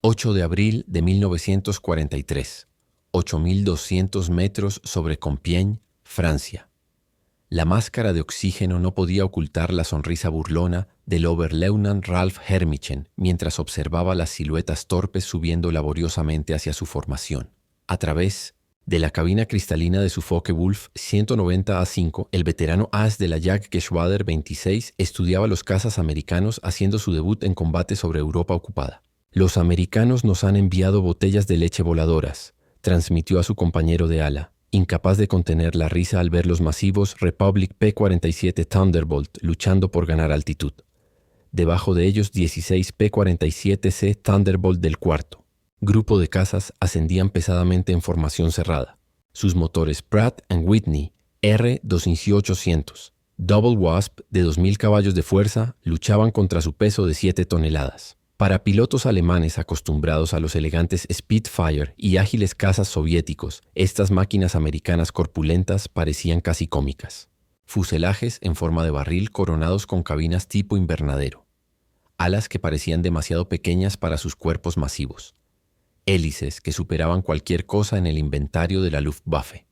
8 de abril de 1943. 8.200 metros sobre Compiègne, Francia. La máscara de oxígeno no podía ocultar la sonrisa burlona del Oberleutnant Ralph Hermichen mientras observaba las siluetas torpes subiendo laboriosamente hacia su formación. A través de la cabina cristalina de su Focke-Wulf 190A5, el veterano as de la Jagdgeschwader 26 estudiaba los cazas americanos haciendo su debut en combate sobre Europa ocupada. «Los americanos nos han enviado botellas de leche voladoras», transmitió a su compañero de ala, incapaz de contener la risa al ver los masivos Republic P-47 Thunderbolt luchando por ganar altitud. Debajo de ellos 16 P-47C Thunderbolt del cuarto. Grupo de cazas ascendían pesadamente en formación cerrada. Sus motores Pratt & Whitney R-21800, Double Wasp de 2.000 caballos de fuerza luchaban contra su peso de 7 toneladas. Para pilotos alemanes acostumbrados a los elegantes Spitfire y ágiles cazas soviéticos, estas máquinas americanas corpulentas parecían casi cómicas. Fuselajes en forma de barril coronados con cabinas tipo invernadero. Alas que parecían demasiado pequeñas para sus cuerpos masivos. Hélices que superaban cualquier cosa en el inventario de la Luftwaffe.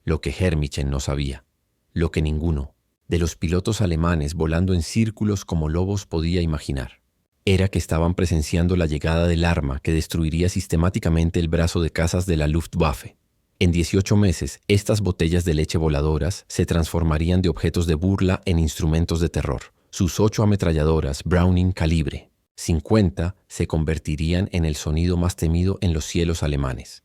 Lo que Hermichen no sabía, lo que ninguno de los pilotos alemanes volando en círculos como lobos podía imaginar, era que estaban presenciando la llegada del arma que destruiría sistemáticamente el brazo de cazas de la Luftwaffe. En 18 meses, estas botellas de leche voladoras se transformarían de objetos de burla en instrumentos de terror. Sus 8 ametralladoras Browning calibre 50 se convertirían en el sonido más temido en los cielos alemanes.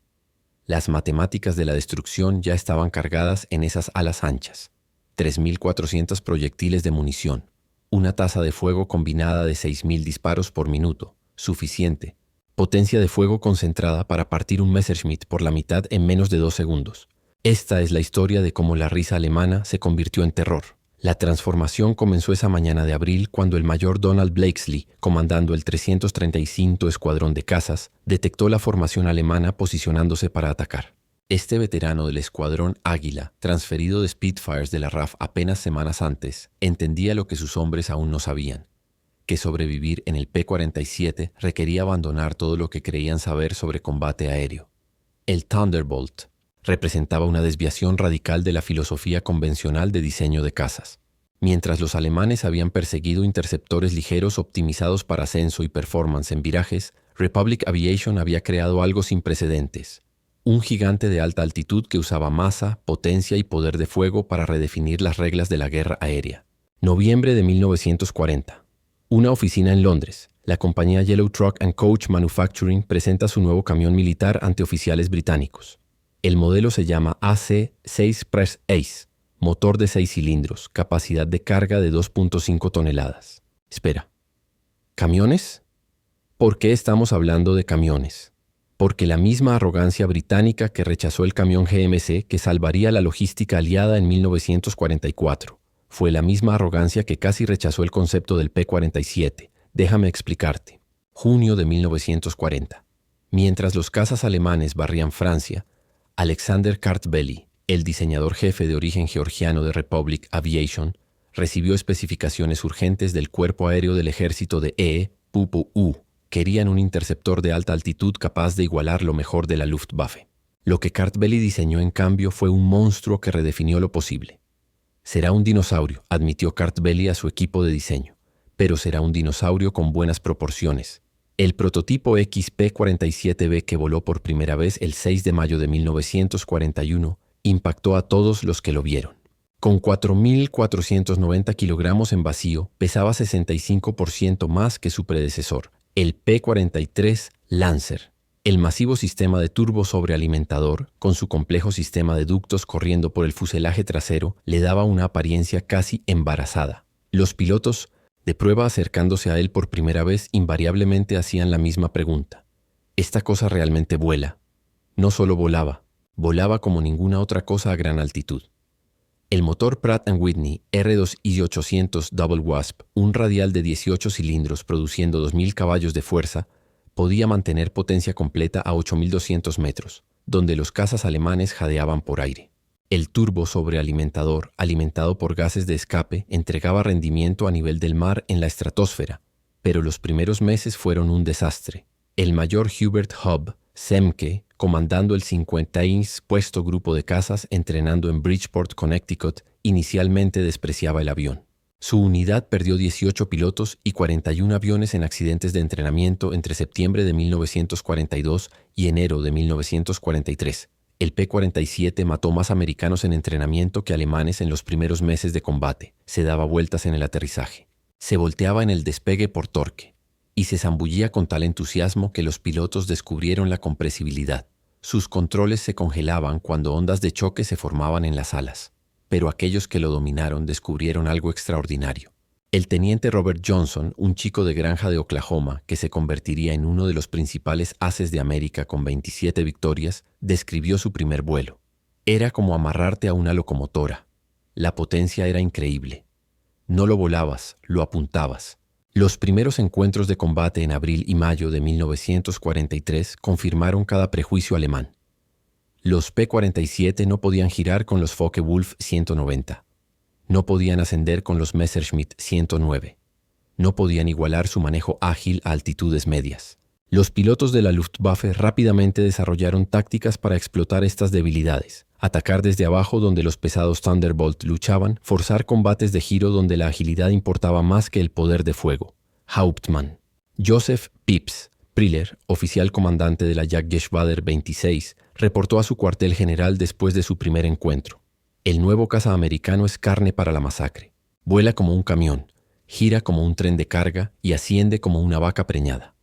Las matemáticas de la destrucción ya estaban cargadas en esas alas anchas. 3.400 proyectiles de munición. Una tasa de fuego combinada de 6.000 disparos por minuto, suficiente. Potencia de fuego concentrada para partir un Messerschmitt por la mitad en menos de 2 segundos. Esta es la historia de cómo la risa alemana se convirtió en terror. La transformación comenzó esa mañana de abril cuando el mayor Donald Blakesley, comandando el 335 Escuadrón de Cazas, detectó la formación alemana posicionándose para atacar. Este veterano del Escuadrón Águila, transferido de Spitfires de la RAF apenas semanas antes, entendía lo que sus hombres aún no sabían, que sobrevivir en el P-47 requería abandonar todo lo que creían saber sobre combate aéreo. El Thunderbolt representaba una desviación radical de la filosofía convencional de diseño de cazas. Mientras los alemanes habían perseguido interceptores ligeros optimizados para ascenso y performance en virajes, Republic Aviation había creado algo sin precedentes. Un gigante de alta altitud que usaba masa, potencia y poder de fuego para redefinir las reglas de la guerra aérea. Noviembre de 1940. Una oficina en Londres. La compañía Yellow Truck & Coach Manufacturing presenta su nuevo camión militar ante oficiales británicos. El modelo se llama AC-6 Press Ace, motor de 6 cilindros, capacidad de carga de 2.5 toneladas. Espera, ¿camiones? ¿Por qué estamos hablando de camiones? Porque la misma arrogancia británica que rechazó el camión GMC que salvaría la logística aliada en 1944, fue la misma arrogancia que casi rechazó el concepto del P-47. Déjame explicarte. Junio de 1940. Mientras los cazas alemanes barrían Francia, Alexander Kartveli, el diseñador jefe de origen georgiano de Republic Aviation, recibió especificaciones urgentes del Cuerpo Aéreo del Ejército de E-PUPU. Querían un interceptor de alta altitud capaz de igualar lo mejor de la Luftwaffe. Lo que Kartveli diseñó, en cambio, fue un monstruo que redefinió lo posible. Será un dinosaurio, admitió Kartveli a su equipo de diseño, pero será un dinosaurio con buenas proporciones. El prototipo XP-47B que voló por primera vez el 6 de mayo de 1941 impactó a todos los que lo vieron. Con 4.490 kilogramos en vacío, pesaba 65% más que su predecesor, el P-43 Lancer. El masivo sistema de turbo sobrealimentador, con su complejo sistema de ductos corriendo por el fuselaje trasero, le daba una apariencia casi embarazada. Los pilotos de prueba acercándose a él por primera vez invariablemente hacían la misma pregunta. ¿Esta cosa realmente vuela? No solo volaba, volaba como ninguna otra cosa a gran altitud. El motor Pratt & Whitney R-21800 Double Wasp, un radial de 18 cilindros produciendo 2.000 caballos de fuerza, podía mantener potencia completa a 8.200 metros, donde los cazas alemanes jadeaban por aire. El turbo sobrealimentador, alimentado por gases de escape, entregaba rendimiento a nivel del mar en la estratosfera, pero los primeros meses fueron un desastre. El mayor Hubert Hubb Semke, comandando el 50º puesto grupo de cazas entrenando en Bridgeport, Connecticut, inicialmente despreciaba el avión. Su unidad perdió 18 pilotos y 41 aviones en accidentes de entrenamiento entre septiembre de 1942 y enero de 1943. El P-47 mató más americanos en entrenamiento que alemanes en los primeros meses de combate. Se daba vueltas en el aterrizaje. Se volteaba en el despegue por torque. Y se zambullía con tal entusiasmo que los pilotos descubrieron la compresibilidad. Sus controles se congelaban cuando ondas de choque se formaban en las alas. Pero aquellos que lo dominaron descubrieron algo extraordinario. El teniente Robert Johnson, un chico de granja de Oklahoma que se convertiría en uno de los principales ases de América con 27 victorias, describió su primer vuelo. Era como amarrarte a una locomotora. La potencia era increíble. No lo volabas, lo apuntabas. Los primeros encuentros de combate en abril y mayo de 1943 confirmaron cada prejuicio alemán. Los P-47 no podían girar con los Focke-Wulf 190. No podían ascender con los Messerschmitt 109. No podían igualar su manejo ágil a altitudes medias. Los pilotos de la Luftwaffe rápidamente desarrollaron tácticas para explotar estas debilidades. Atacar desde abajo donde los pesados Thunderbolt luchaban, forzar combates de giro donde la agilidad importaba más que el poder de fuego. Hauptmann. Joseph Pips Priller, oficial comandante de la Jagdgeschwader 26, reportó a su cuartel general después de su primer encuentro. El nuevo caza americano es carne para la masacre. Vuela como un camión, gira como un tren de carga y asciende como una vaca preñada.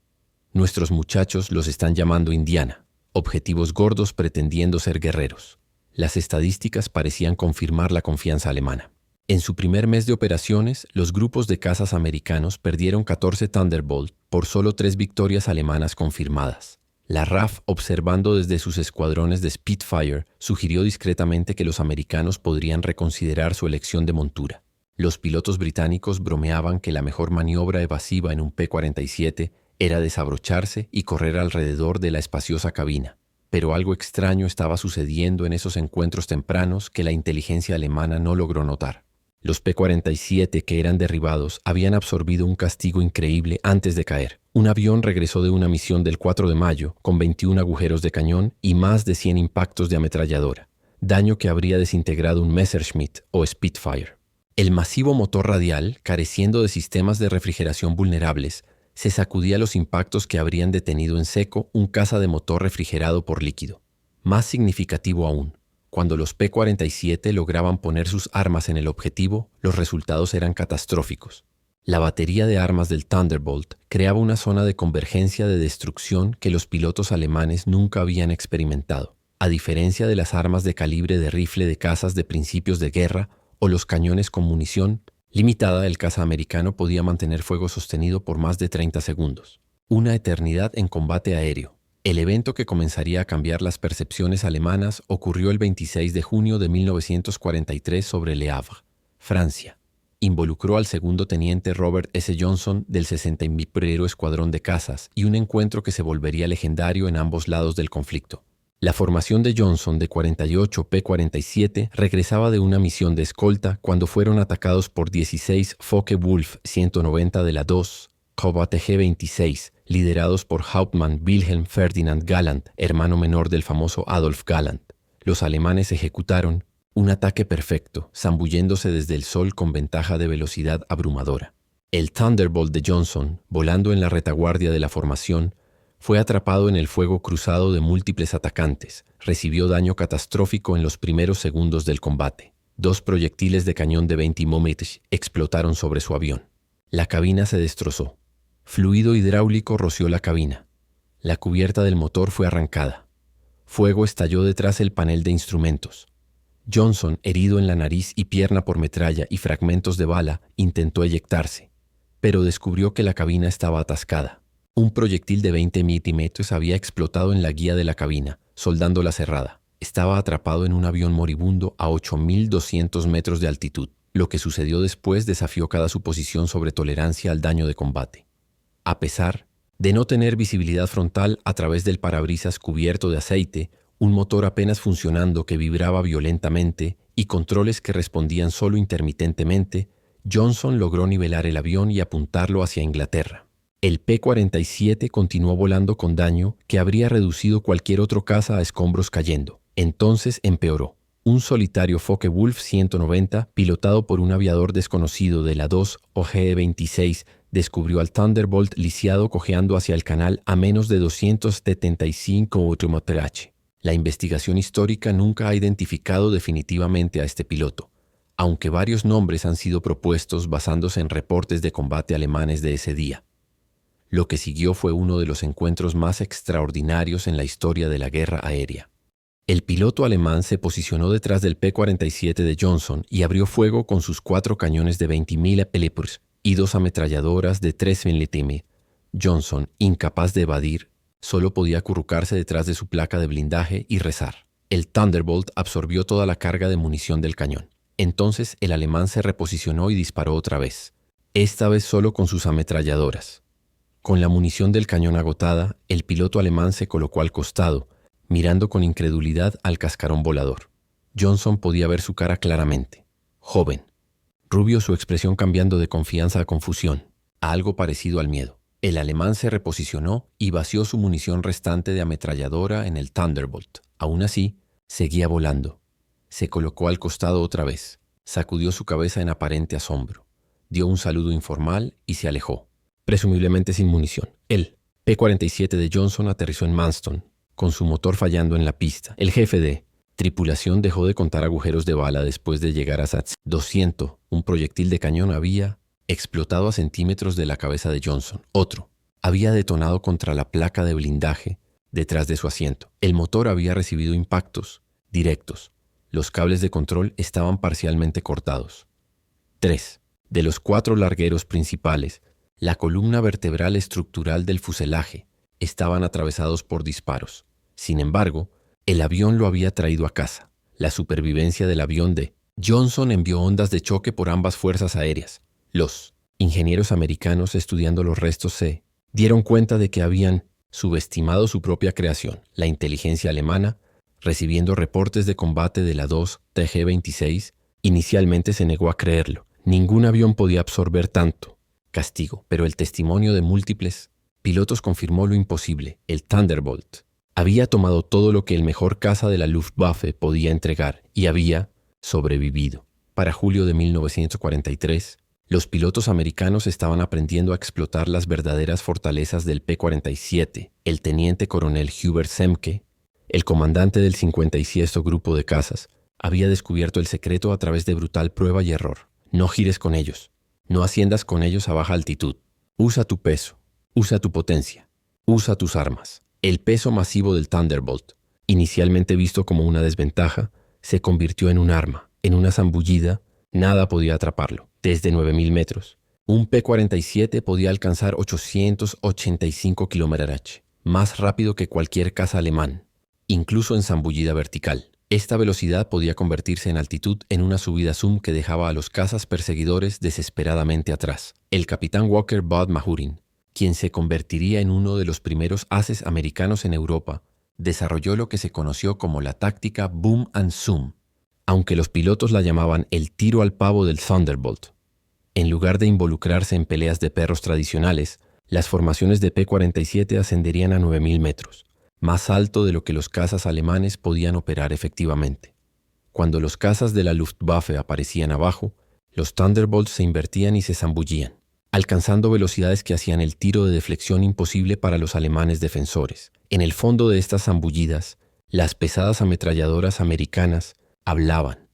Nuestros muchachos los están llamando Indiana, objetivos gordos pretendiendo ser guerreros. Las estadísticas parecían confirmar la confianza alemana. En su primer mes de operaciones, los grupos de cazas americanos perdieron 14 Thunderbolt por solo 3 victorias alemanas confirmadas. La RAF, observando desde sus escuadrones de Spitfire, sugirió discretamente que los americanos podrían reconsiderar su elección de montura. Los pilotos británicos bromeaban que la mejor maniobra evasiva en un P-47 era desabrocharse y correr alrededor de la espaciosa cabina. Pero algo extraño estaba sucediendo en esos encuentros tempranos que la inteligencia alemana no logró notar. Los P-47 que eran derribados habían absorbido un castigo increíble antes de caer. Un avión regresó de una misión del 4 de mayo con 21 agujeros de cañón y más de 100 impactos de ametralladora, daño que habría desintegrado un Messerschmitt o Spitfire. El masivo motor radial, careciendo de sistemas de refrigeración vulnerables, se sacudía los impactos que habrían detenido en seco un caza de motor refrigerado por líquido. Más significativo aún, cuando los P-47 lograban poner sus armas en el objetivo, los resultados eran catastróficos. La batería de armas del Thunderbolt creaba una zona de convergencia de destrucción que los pilotos alemanes nunca habían experimentado. A diferencia de las armas de calibre de rifle de cazas de principios de guerra o los cañones con munición limitada, el caza americano podía mantener fuego sostenido por más de 30 segundos. Una eternidad en combate aéreo. El evento que comenzaría a cambiar las percepciones alemanas ocurrió el 26 de junio de 1943 sobre Le Havre, Francia. Involucró al segundo teniente Robert S. Johnson del 61º Escuadrón de Cazas y un encuentro que se volvería legendario en ambos lados del conflicto. La formación de Johnson de 48 P-47 regresaba de una misión de escolta cuando fueron atacados por 16 Focke-Wulf 190 de la 2, Kobatg 26, liderados por Hauptmann Wilhelm Ferdinand Galland, hermano menor del famoso Adolf Galland. Los alemanes ejecutaron un ataque perfecto, zambulléndose desde el sol con ventaja de velocidad abrumadora. El Thunderbolt de Johnson, volando en la retaguardia de la formación, fue atrapado en el fuego cruzado de múltiples atacantes. Recibió daño catastrófico en los primeros segundos del combate. 2 proyectiles de cañón de 20 mm explotaron sobre su avión. La cabina se destrozó. Fluido hidráulico roció la cabina. La cubierta del motor fue arrancada. Fuego estalló detrás del panel de instrumentos. Johnson, herido en la nariz y pierna por metralla y fragmentos de bala, intentó eyectarse, pero descubrió que la cabina estaba atascada. Un proyectil de 20 milímetros había explotado en la guía de la cabina, soldándola cerrada. Estaba atrapado en un avión moribundo a 8.200 metros de altitud. Lo que sucedió después desafió cada suposición sobre tolerancia al daño de combate. A pesar de no tener visibilidad frontal a través del parabrisas cubierto de aceite, un motor apenas funcionando que vibraba violentamente y controles que respondían solo intermitentemente, Johnson logró nivelar el avión y apuntarlo hacia Inglaterra. El P-47 continuó volando con daño que habría reducido cualquier otro caza a escombros cayendo. Entonces empeoró. Un solitario Focke-Wulf 190, pilotado por un aviador desconocido de la 2 OG-26, descubrió al Thunderbolt lisiado cojeando hacia el canal a menos de 275 km/h. La investigación histórica nunca ha identificado definitivamente a este piloto, aunque varios nombres han sido propuestos basándose en reportes de combate alemanes de ese día. Lo que siguió fue uno de los encuentros más extraordinarios en la historia de la guerra aérea. El piloto alemán se posicionó detrás del P-47 de Johnson y abrió fuego con sus 4 cañones de 20.000 Pelipers y 2 ametralladoras de 3 mm. Johnson, incapaz de evadir, solo podía acurrucarse detrás de su placa de blindaje y rezar. El Thunderbolt absorbió toda la carga de munición del cañón. Entonces el alemán se reposicionó y disparó otra vez, esta vez solo con sus ametralladoras. Con la munición del cañón agotada, el piloto alemán se colocó al costado, mirando con incredulidad al cascarón volador. Johnson podía ver su cara claramente. Joven. Rubio, su expresión cambiando de confianza a confusión, a algo parecido al miedo. El alemán se reposicionó y vació su munición restante de ametralladora en el Thunderbolt. Aún así, seguía volando. Se colocó al costado otra vez, sacudió su cabeza en aparente asombro, dio un saludo informal y se alejó, presumiblemente sin munición. El P-47 de Johnson aterrizó en Manston, con su motor fallando en la pista. El jefe de tripulación dejó de contar agujeros de bala después de llegar a SATS 200. Un proyectil de cañón había explotado a centímetros de la cabeza de Johnson. Otro había detonado contra la placa de blindaje detrás de su asiento. El motor había recibido impactos directos. Los cables de control estaban parcialmente cortados. 3. De los 4 largueros principales, la columna vertebral estructural del fuselaje estaban atravesados por disparos. Sin embargo, el avión lo había traído a casa. La supervivencia del avión de Johnson envió ondas de choque por ambas fuerzas aéreas. Los ingenieros americanos estudiando los restos se dieron cuenta de que habían subestimado su propia creación. La inteligencia alemana, recibiendo reportes de combate de la 2 TG-26, inicialmente se negó a creerlo. Ningún avión podía absorber tanto castigo, pero el testimonio de múltiples pilotos confirmó lo imposible. El Thunderbolt había tomado todo lo que el mejor caza de la Luftwaffe podía entregar y había sobrevivido. Para julio de 1943, los pilotos americanos estaban aprendiendo a explotar las verdaderas fortalezas del P-47. El teniente coronel Hubert Semke, el comandante del 56º Grupo de Cazas, había descubierto el secreto a través de brutal prueba y error. No gires con ellos, no asciendas con ellos a baja altitud. Usa tu peso, usa tu potencia, usa tus armas. El peso masivo del Thunderbolt, inicialmente visto como una desventaja, se convirtió en un arma. En una zambullida, nada podía atraparlo. Desde 9.000 metros, un P-47 podía alcanzar 885 km/h, más rápido que cualquier caza alemán, incluso en zambullida vertical. Esta velocidad podía convertirse en altitud en una subida zoom que dejaba a los cazas perseguidores desesperadamente atrás. El capitán Walker Bud Mahurin, quien se convertiría en uno de los primeros ases americanos en Europa, desarrolló lo que se conoció como la táctica Boom and Zoom, aunque los pilotos la llamaban el tiro al pavo del Thunderbolt. En lugar de involucrarse en peleas de perros tradicionales, las formaciones de P-47 ascenderían a 9.000 metros, más alto de lo que los cazas alemanes podían operar efectivamente. Cuando los cazas de la Luftwaffe aparecían abajo, los Thunderbolts se invertían y se zambullían, alcanzando velocidades que hacían el tiro de deflexión imposible para los alemanes defensores. En el fondo de estas zambullidas, las pesadas ametralladoras americanas hablaban.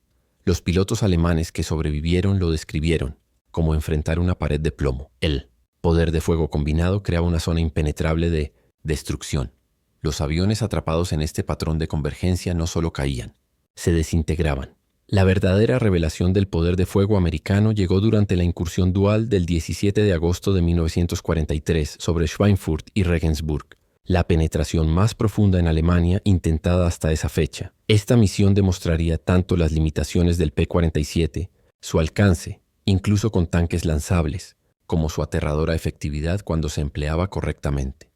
Los pilotos alemanes que sobrevivieron lo describieron como enfrentar una pared de plomo. El poder de fuego combinado creaba una zona impenetrable de destrucción. Los aviones atrapados en este patrón de convergencia no solo caían, se desintegraban. La verdadera revelación del poder de fuego americano llegó durante la incursión dual del 17 de agosto de 1943 sobre Schweinfurt y Regensburg, la penetración más profunda en Alemania intentada hasta esa fecha. Esta misión demostraría tanto las limitaciones del P-47, su alcance, incluso con tanques lanzables, como su aterradora efectividad cuando se empleaba correctamente.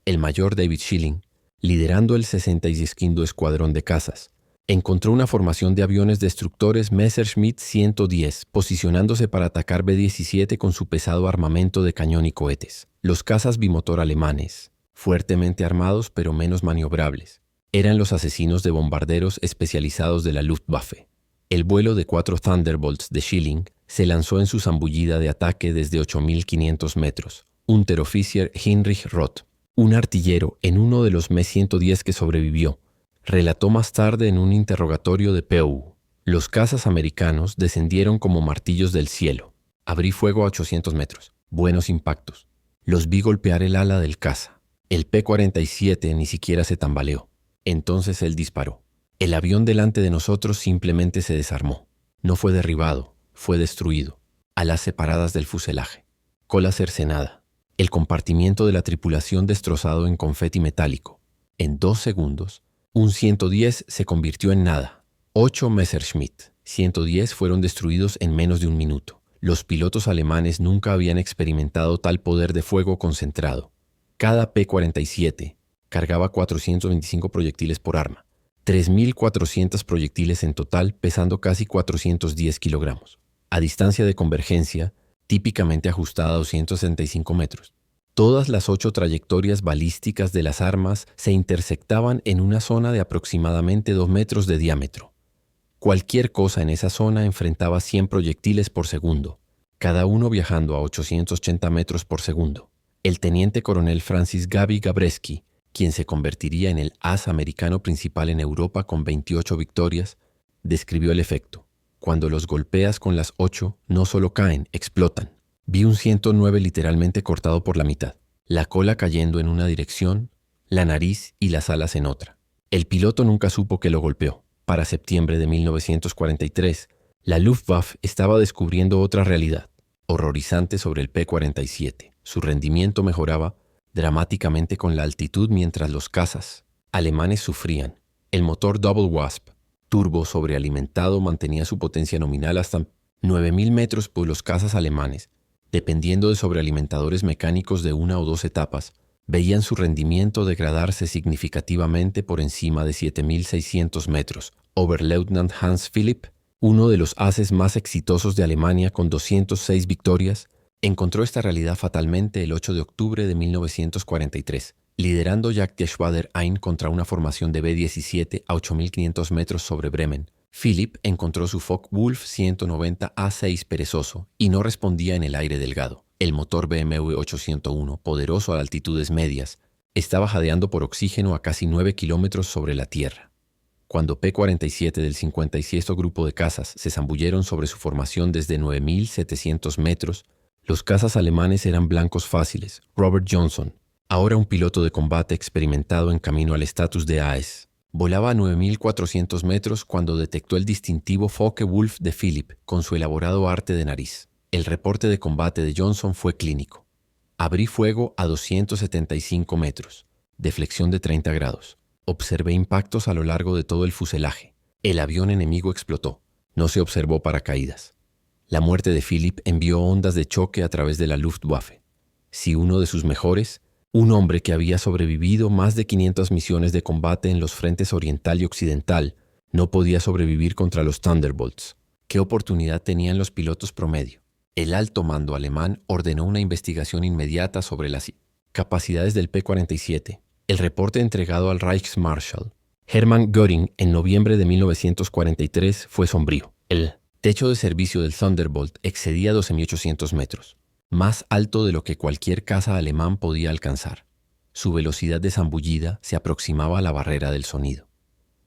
El mayor David Schilling, liderando el 66º Escuadrón de Cazas, Encontró una formación de aviones destructores Messerschmitt 110, posicionándose para atacar B-17 con su pesado armamento de cañón y cohetes. Los cazas bimotor alemanes, fuertemente armados pero menos maniobrables, eran los asesinos de bombarderos especializados de la Luftwaffe. El vuelo de 4 Thunderbolts de Schilling se lanzó en su zambullida de ataque desde 8.500 metros. Unteroffizier Heinrich Roth, un artillero en uno de los Me-110 que sobrevivió, relató más tarde en un interrogatorio de POU. Los cazas americanos descendieron como martillos del cielo. Abrí fuego a 800 metros. Buenos impactos. Los vi golpear el ala del caza. El P-47 ni siquiera se tambaleó. Entonces él disparó. El avión delante de nosotros simplemente se desarmó. No fue derribado, fue destruido. Alas separadas del fuselaje. Cola cercenada. El compartimiento de la tripulación destrozado en confeti metálico. En 2 segundos, un 110 se convirtió en nada. 8 Messerschmitt 110 fueron destruidos en menos de un minuto. Los pilotos alemanes nunca habían experimentado tal poder de fuego concentrado. Cada P-47 cargaba 425 proyectiles por arma. 3.400 proyectiles en total, pesando casi 410 kilogramos. A distancia de convergencia, típicamente ajustada a 265 metros. Todas las 8 trayectorias balísticas de las armas se intersectaban en una zona de aproximadamente 2 metros de diámetro. Cualquier cosa en esa zona enfrentaba 100 proyectiles por segundo, cada uno viajando a 880 metros por segundo. El teniente coronel Francis Gaby Gabreski, quien se convertiría en el as americano principal en Europa con 28 victorias, describió el efecto. Cuando los golpeas con las 8, no solo caen, explotan. Vi un 109 literalmente cortado por la mitad, la cola cayendo en una dirección, la nariz y las alas en otra. El piloto nunca supo que lo golpeó. Para septiembre de 1943, la Luftwaffe estaba descubriendo otra realidad, horrorizante sobre el P-47. Su rendimiento mejoraba dramáticamente con la altitud mientras los cazas alemanes sufrían. El motor Double Wasp, turbo sobrealimentado, mantenía su potencia nominal hasta 9.000 metros por los cazas alemanes. Dependiendo de sobrealimentadores mecánicos de 1 o 2 etapas, veían su rendimiento degradarse significativamente por encima de 7.600 metros. Oberleutnant Hans Philipp, uno de los ases más exitosos de Alemania con 206 victorias, encontró esta realidad fatalmente el 8 de octubre de 1943, liderando Jagdgeschwader-1 contra una formación de B-17 a 8.500 metros sobre Bremen. Philipp encontró su Focke-Wulf 190 A6 perezoso y no respondía en el aire delgado. El motor BMW 801, poderoso a altitudes medias, estaba jadeando por oxígeno a casi 9 kilómetros sobre la tierra. Cuando P-47 del 56º grupo de cazas se zambulleron sobre su formación desde 9.700 metros, los cazas alemanes eran blancos fáciles. Robert Johnson, ahora un piloto de combate experimentado en camino al estatus de AES, volaba a 9.400 metros cuando detectó el distintivo Focke-Wulf de Philipp con su elaborado arte de nariz. El reporte de combate de Johnson fue clínico. Abrí fuego a 275 metros, deflexión de 30 grados. Observé impactos a lo largo de todo el fuselaje. El avión enemigo explotó. No se observó paracaídas. La muerte de Philipp envió ondas de choque a través de la Luftwaffe. Si uno de sus mejores, un hombre que había sobrevivido más de 500 misiones de combate en los frentes oriental y occidental, no podía sobrevivir contra los Thunderbolts. ¿Qué oportunidad tenían los pilotos promedio? El alto mando alemán ordenó una investigación inmediata sobre las capacidades del P-47. El reporte entregado al Reichsmarschall Hermann Göring en noviembre de 1943 fue sombrío. El techo de servicio del Thunderbolt excedía 12.800 metros. Más alto de lo que cualquier caza alemán podía alcanzar. Su velocidad de zambullida se aproximaba a la barrera del sonido.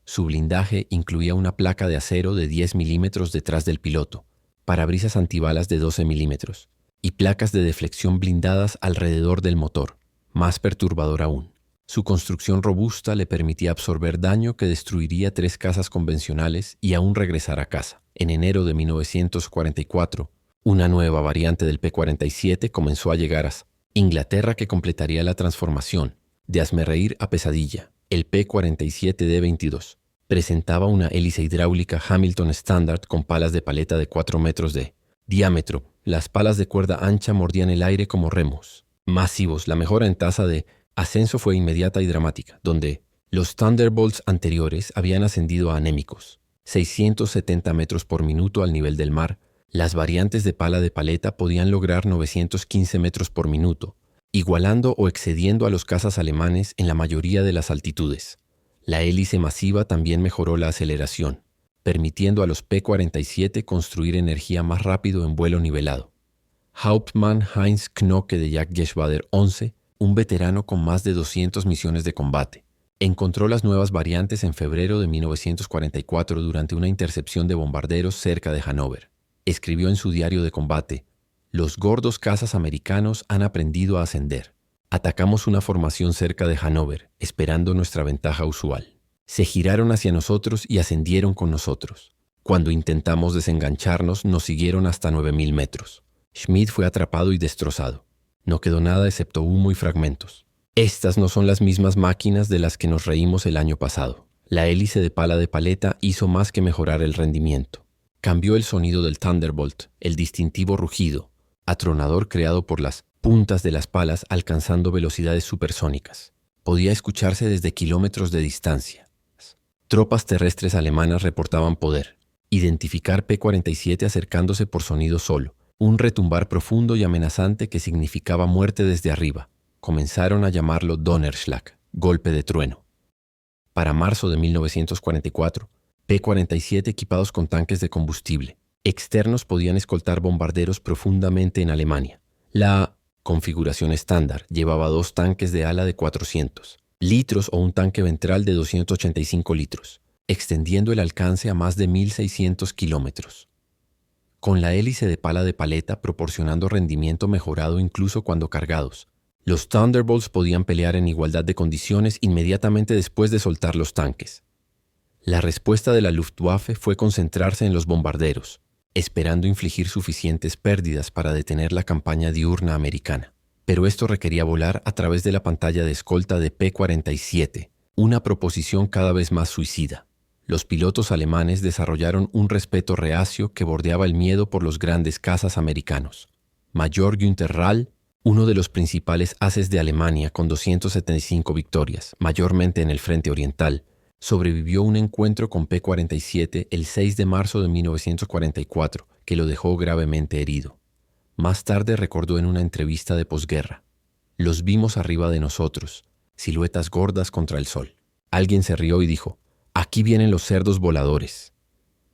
Su blindaje incluía una placa de acero de 10 milímetros detrás del piloto, parabrisas antibalas de 12 milímetros y placas de deflexión blindadas alrededor del motor. Más perturbador aún, su construcción robusta le permitía absorber daño que destruiría 3 cazas convencionales y aún regresar a casa. En enero de 1944, una nueva variante del P-47 comenzó a llegar a Inglaterra que completaría la transformación de hazmerreír a pesadilla. El P-47D-22 presentaba una hélice hidráulica Hamilton Standard con palas de paleta de 4 metros de diámetro. Las palas de cuerda ancha mordían el aire como remos. Masivos, la mejora en tasa de ascenso fue inmediata y dramática, donde Los Thunderbolts anteriores habían ascendido a anémicos, 670 metros por minuto al nivel del mar. Las variantes de pala de paleta podían lograr 915 metros por minuto, igualando o excediendo a los cazas alemanes en la mayoría de las altitudes. La hélice masiva también mejoró la aceleración, permitiendo a los P-47 construir energía más rápido en vuelo nivelado. Hauptmann Heinz Knocke de Jagdgeschwader 11, un veterano con más de 200 misiones de combate, encontró las nuevas variantes en febrero de 1944 durante una intercepción de bombarderos cerca de Hannover. Escribió en su diario de combate: «Los gordos cazas americanos han aprendido a ascender. Atacamos una formación cerca de Hannover, esperando nuestra ventaja usual. Se giraron hacia nosotros y ascendieron con nosotros. Cuando intentamos desengancharnos, nos siguieron hasta 9.000 metros. Schmidt fue atrapado y destrozado. No quedó nada excepto humo y fragmentos. Estas no son las mismas máquinas de las que nos reímos el año pasado. La hélice de pala de paleta hizo más que mejorar el rendimiento. Cambió el sonido del Thunderbolt, el distintivo rugido, atronador creado por las puntas de las palas alcanzando velocidades supersónicas. Podía escucharse desde kilómetros de distancia. Tropas terrestres alemanas reportaban poder identificar P-47 acercándose por sonido solo, un retumbar profundo y amenazante que significaba muerte desde arriba. Comenzaron a llamarlo Donnerschlag, golpe de trueno. Para marzo de 1944, P-47 equipados con tanques de combustible externos podían escoltar bombarderos profundamente en Alemania. La configuración estándar llevaba 2 tanques de ala de 400 litros o un tanque ventral de 285 litros, extendiendo el alcance a más de 1.600 kilómetros. Con la hélice de pala de paleta proporcionando rendimiento mejorado incluso cuando cargados, los Thunderbolts podían pelear en igualdad de condiciones inmediatamente después de soltar los tanques. La respuesta de la Luftwaffe fue concentrarse en los bombarderos, esperando infligir suficientes pérdidas para detener la campaña diurna americana. Pero esto requería volar a través de la pantalla de escolta de P-47, una proposición cada vez más suicida. Los pilotos alemanes desarrollaron un respeto reacio que bordeaba el miedo por los grandes cazas americanos. Mayor Günther Rall, uno de los principales ases de Alemania con 275 victorias, mayormente en el frente oriental, sobrevivió un encuentro con P-47 el 6 de marzo de 1944, que lo dejó gravemente herido. Más tarde recordó en una entrevista de posguerra: «Los vimos arriba de nosotros, siluetas gordas contra el sol». Alguien se rió y dijo: «Aquí vienen los cerdos voladores».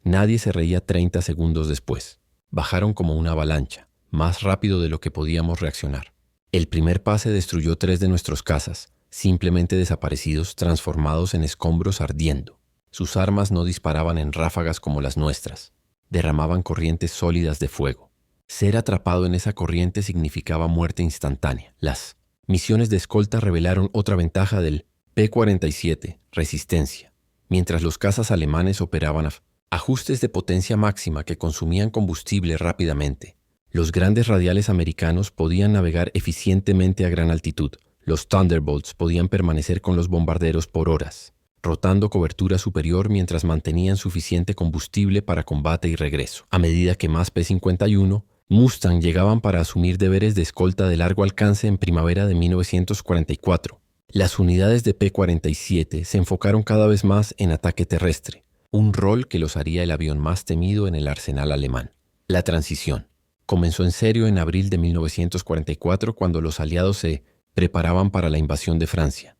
Nadie se reía 30 segundos después. Bajaron como una avalancha, más rápido de lo que podíamos reaccionar. El primer pase destruyó 3 de nuestros cazas, simplemente desaparecidos, transformados en escombros ardiendo. Sus armas no disparaban en ráfagas como las nuestras, derramaban corrientes sólidas de fuego. Ser atrapado en esa corriente significaba muerte instantánea. Las misiones de escolta revelaron otra ventaja del P-47, resistencia. Mientras los cazas alemanes operaban a ajustes de potencia máxima que consumían combustible rápidamente, los grandes radiales americanos podían navegar eficientemente a gran altitud. Los Thunderbolts podían permanecer con los bombarderos por horas, rotando cobertura superior mientras mantenían suficiente combustible para combate y regreso. A medida que más P-51 Mustang llegaban para asumir deberes de escolta de largo alcance en primavera de 1944, las unidades de P-47 se enfocaron cada vez más en ataque terrestre, un rol que los haría el avión más temido en el arsenal alemán. La transición comenzó en serio en abril de 1944 cuando los aliados se preparaban para la invasión de Francia.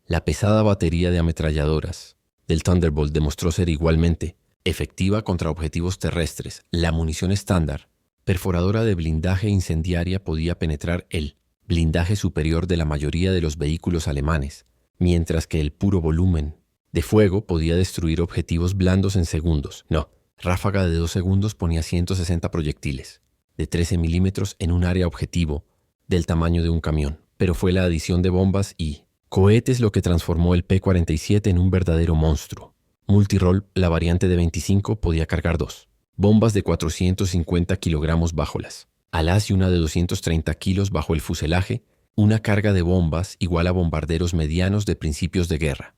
La pesada batería de ametralladoras del Thunderbolt demostró ser igualmente efectiva contra objetivos terrestres. La munición estándar, perforadora de blindaje incendiaria, podía penetrar el blindaje superior de la mayoría de los vehículos alemanes, mientras que el puro volumen de fuego podía destruir objetivos blandos en segundos. Ráfaga de 2 segundos ponía 160 proyectiles de 13 milímetros en un área objetivo del tamaño de un camión. Pero fue la adición de bombas y cohetes lo que transformó el P-47 en un verdadero monstruo. Multirol, la variante de 25, podía cargar 2 bombas de 450 kilogramos bajo las alas y una de 230 kilos bajo el fuselaje, una carga de bombas igual a bombarderos medianos de principios de guerra.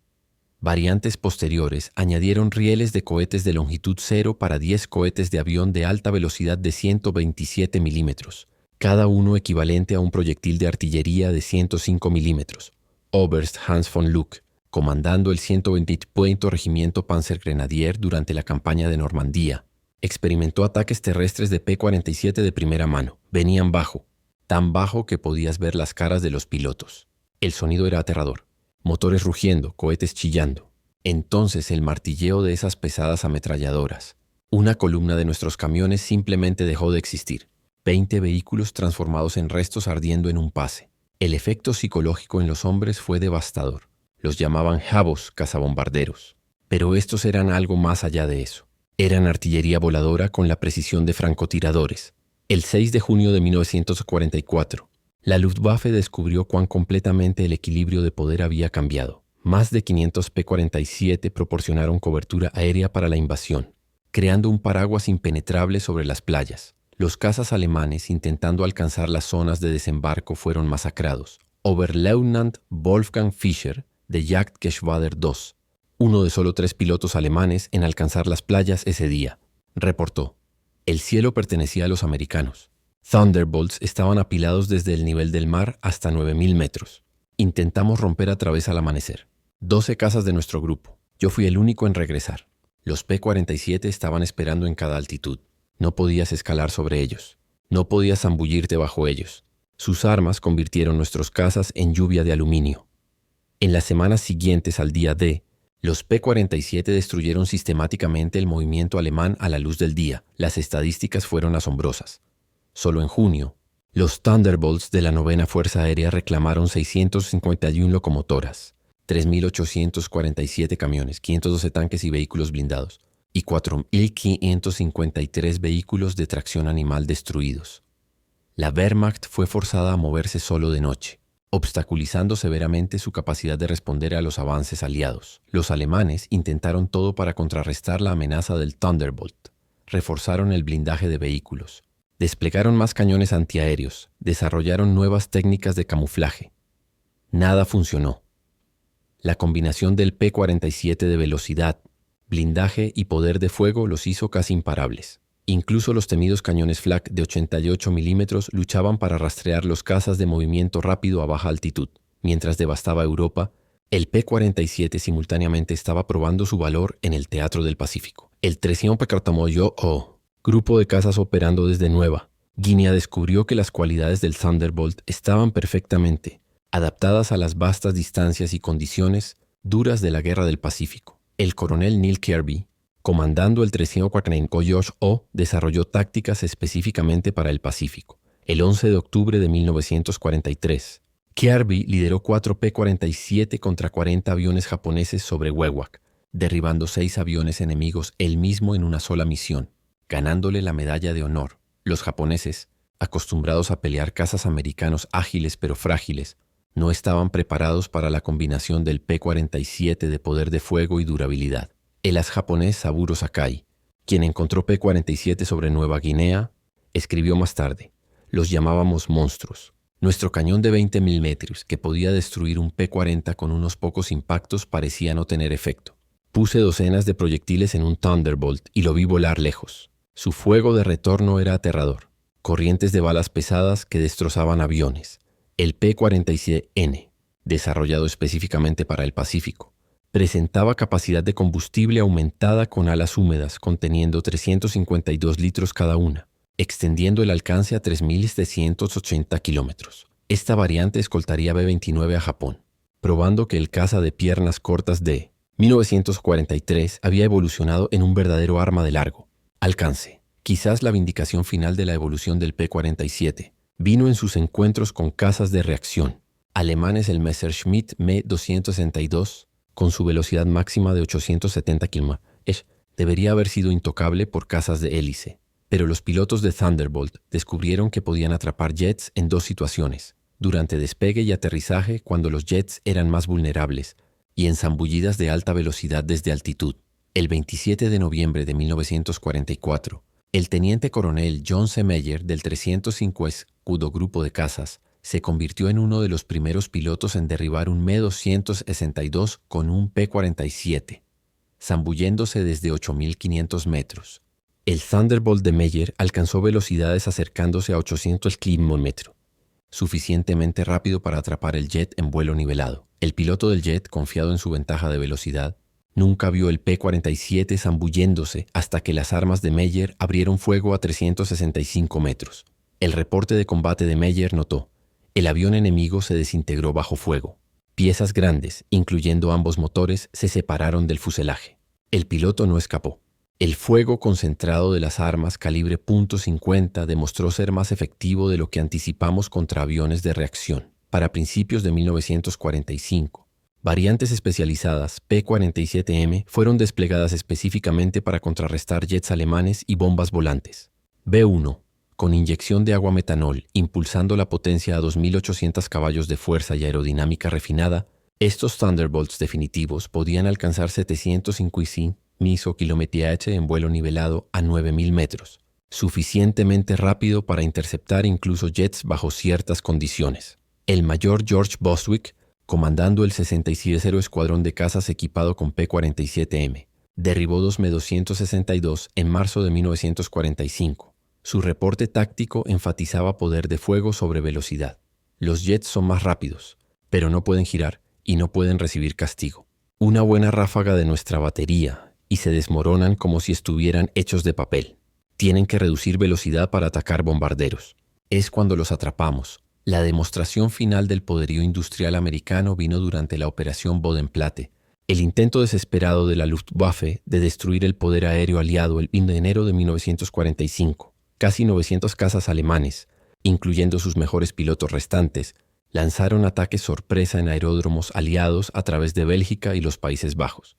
Variantes posteriores añadieron rieles de cohetes de longitud 0 para 10 cohetes de avión de alta velocidad de 127 milímetros, cada uno equivalente a un proyectil de artillería de 105 milímetros. Oberst Hans von Luck comandando el 120º Regimiento Panzergrenadier durante la campaña de Normandía. Experimentó ataques terrestres de P-47 de primera mano. Venían bajo, tan bajo que podías ver las caras de los pilotos. El sonido era aterrador. Motores rugiendo, cohetes chillando. Entonces el martilleo de esas pesadas ametralladoras. Una columna de nuestros camiones simplemente dejó de existir. 20 vehículos transformados en restos ardiendo en un pase. El efecto psicológico en los hombres fue devastador. Los llamaban jabos, cazabombarderos. Pero estos eran algo más allá de eso. Eran artillería voladora con la precisión de francotiradores. El 6 de junio de 1944, la Luftwaffe descubrió cuán completamente el equilibrio de poder había cambiado. Más de 500 P-47 proporcionaron cobertura aérea para la invasión, creando un paraguas impenetrable sobre las playas. Los cazas alemanes, intentando alcanzar las zonas de desembarco, fueron masacrados. Oberleutnant Wolfgang Fischer, de Jagdgeschwader II, uno de solo 3 pilotos alemanes en alcanzar las playas ese día, reportó: el cielo pertenecía a los americanos. Thunderbolts estaban apilados desde el nivel del mar hasta 9.000 metros. Intentamos romper a través al amanecer. 12 cazas de nuestro grupo. Yo fui el único en regresar. Los P-47 estaban esperando en cada altitud. No podías escalar sobre ellos. No podías zambullirte bajo ellos. Sus armas convirtieron nuestros cazas en lluvia de aluminio. En las semanas siguientes al día D, los P-47 destruyeron sistemáticamente el movimiento alemán a la luz del día. Las estadísticas fueron asombrosas. Solo en junio, los Thunderbolts de la 9ª Fuerza Aérea reclamaron 651 locomotoras, 3.847 camiones, 512 tanques y vehículos blindados, y 4.553 vehículos de tracción animal destruidos. La Wehrmacht fue forzada a moverse solo de noche, obstaculizando severamente su capacidad de responder a los avances aliados. Los alemanes intentaron todo para contrarrestar la amenaza del Thunderbolt. Reforzaron el blindaje de vehículos, desplegaron más cañones antiaéreos, desarrollaron nuevas técnicas de camuflaje. Nada funcionó. La combinación del P-47 de velocidad, blindaje y poder de fuego los hizo casi imparables. Incluso los temidos cañones flak de 88 milímetros luchaban para rastrear los cazas de movimiento rápido a baja altitud. Mientras devastaba Europa, el P-47 simultáneamente estaba probando su valor en el Teatro del Pacífico. El 300 Pecartamoyo grupo de cazas operando desde Nueva Guinea descubrió que las cualidades del Thunderbolt estaban perfectamente adaptadas a las vastas distancias y condiciones duras de la Guerra del Pacífico. El coronel Neil Kirby, comandando el 345 desarrolló tácticas específicamente para el Pacífico. El 11 de octubre de 1943, Kirby lideró 4 P-47 contra 40 aviones japoneses sobre Wewak, derribando 6 aviones enemigos él mismo en una sola misión, ganándole la medalla de honor. Los japoneses, acostumbrados a pelear cazas americanos ágiles pero frágiles, no estaban preparados para la combinación del P-47 de poder de fuego y durabilidad. El as japonés Saburo Sakai, quien encontró P-47 sobre Nueva Guinea, escribió más tarde: los llamábamos monstruos. Nuestro cañón de 20 milímetros, que podía destruir un P-40 con unos pocos impactos, parecía no tener efecto. Puse docenas de proyectiles en un Thunderbolt y lo vi volar lejos. Su fuego de retorno era aterrador. Corrientes de balas pesadas que destrozaban aviones. El P-47N, desarrollado específicamente para el Pacífico, presentaba capacidad de combustible aumentada con alas húmedas conteniendo 352 litros cada una, extendiendo el alcance a 3.780 kilómetros. Esta variante escoltaría B-29 a Japón, probando que el caza de piernas cortas de 1943 había evolucionado en un verdadero arma de largo alcance. Quizás la vindicación final de la evolución del P-47 vino en sus encuentros con cazas de reacción alemanes. El Messerschmitt Me-262, con su velocidad máxima de 870 km/h, debería haber sido intocable por cazas de hélice. Pero los pilotos de Thunderbolt descubrieron que podían atrapar jets en 2 situaciones: durante despegue y aterrizaje, cuando los jets eran más vulnerables, y en zambullidas de alta velocidad desde altitud. El 27 de noviembre de 1944, el teniente coronel John C. Meyer del 305 Escudo Grupo de Cazas se convirtió en uno de los primeros pilotos en derribar un Me-262 con un P-47, zambulléndose desde 8.500 metros. El Thunderbolt de Meyer alcanzó velocidades acercándose a 800 km/h, suficientemente rápido para atrapar el jet en vuelo nivelado. El piloto del jet, confiado en su ventaja de velocidad, nunca vio el P-47 zambulléndose hasta que las armas de Meyer abrieron fuego a 365 metros. El reporte de combate de Meyer notó: el avión enemigo se desintegró bajo fuego. Piezas grandes, incluyendo ambos motores, se separaron del fuselaje. El piloto no escapó. El fuego concentrado de las armas calibre .50 demostró ser más efectivo de lo que anticipamos contra aviones de reacción. Para principios de 1945, variantes especializadas P-47M fueron desplegadas específicamente para contrarrestar jets alemanes y bombas volantes. B-1, con inyección de agua metanol, impulsando la potencia a 2.800 caballos de fuerza y aerodinámica refinada, estos Thunderbolts definitivos podían alcanzar 750 km/h en vuelo nivelado a 9.000 metros, suficientemente rápido para interceptar incluso jets bajo ciertas condiciones. El mayor George Bostwick, comandando el 67 Escuadrón de Cazas equipado con P-47M, derribó dos Me-262 en marzo de 1945. Su reporte táctico enfatizaba poder de fuego sobre velocidad. Los jets son más rápidos, pero no pueden girar y no pueden recibir castigo. Una buena ráfaga de nuestra batería y se desmoronan como si estuvieran hechos de papel. Tienen que reducir velocidad para atacar bombarderos. Es cuando los atrapamos. La demostración final del poderío industrial americano vino durante la Operación Bodenplatte, el intento desesperado de la Luftwaffe de destruir el poder aéreo aliado el 1 de enero de 1945. Casi 900 cazas alemanes, incluyendo sus mejores pilotos restantes, lanzaron ataques sorpresa en aeródromos aliados a través de Bélgica y los Países Bajos.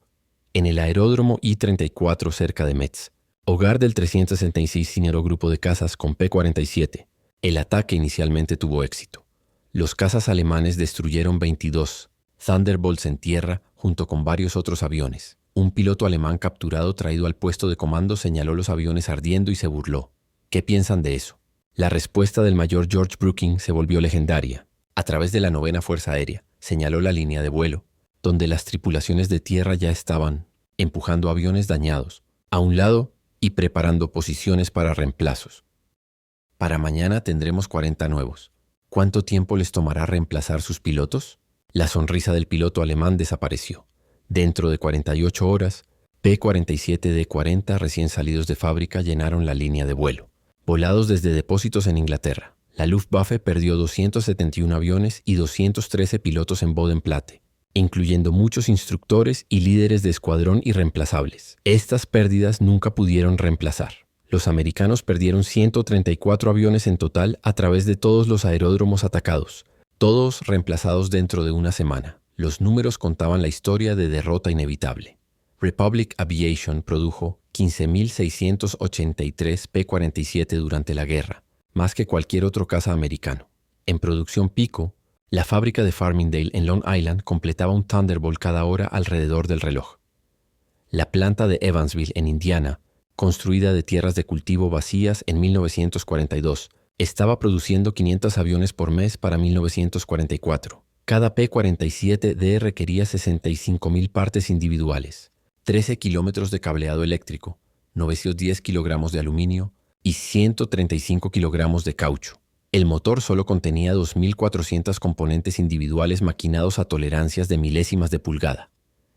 En el aeródromo I-34 cerca de Metz, hogar del 366 Grupo de cazas con P-47, el ataque inicialmente tuvo éxito. Los cazas alemanes destruyeron 22 Thunderbolts en tierra junto con varios otros aviones. Un piloto alemán capturado traído al puesto de comando señaló los aviones ardiendo y se burló. ¿Qué piensan de eso? La respuesta del mayor George Brooking se volvió legendaria. A través de la 9ª Fuerza Aérea, señaló la línea de vuelo, donde las tripulaciones de tierra ya estaban empujando aviones dañados a un lado y preparando posiciones para reemplazos. Para mañana tendremos 40 nuevos. ¿Cuánto tiempo les tomará reemplazar sus pilotos? La sonrisa del piloto alemán desapareció. Dentro de 48 horas, P-47D-40 recién salidos de fábrica llenaron la línea de vuelo. Volados desde depósitos en Inglaterra, la Luftwaffe perdió 271 aviones y 213 pilotos en Bodenplatte, incluyendo muchos instructores y líderes de escuadrón irreemplazables. Estas pérdidas nunca pudieron reemplazar. Los americanos perdieron 134 aviones en total a través de todos los aeródromos atacados, todos reemplazados dentro de una semana. Los números contaban la historia de derrota inevitable. Republic Aviation produjo 15.683 P-47 durante la guerra, más que cualquier otro caza americano. En producción pico, la fábrica de Farmingdale en Long Island completaba un Thunderbolt cada hora alrededor del reloj. La planta de Evansville en Indiana, construida de tierras de cultivo vacías en 1942, estaba produciendo 500 aviones por mes para 1944. Cada P-47D requería 65.000 partes individuales, 13 kilómetros de cableado eléctrico, 910 kilogramos de aluminio y 135 kilogramos de caucho. El motor solo contenía 2.400 componentes individuales maquinados a tolerancias de milésimas de pulgada.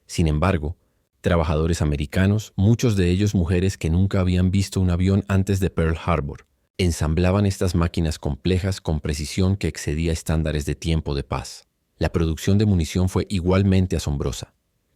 Sin embargo, trabajadores americanos, muchos de ellos mujeres que nunca habían visto un avión antes de Pearl Harbor, ensamblaban estas máquinas complejas con precisión que excedía estándares de tiempo de paz. La producción de munición fue igualmente asombrosa.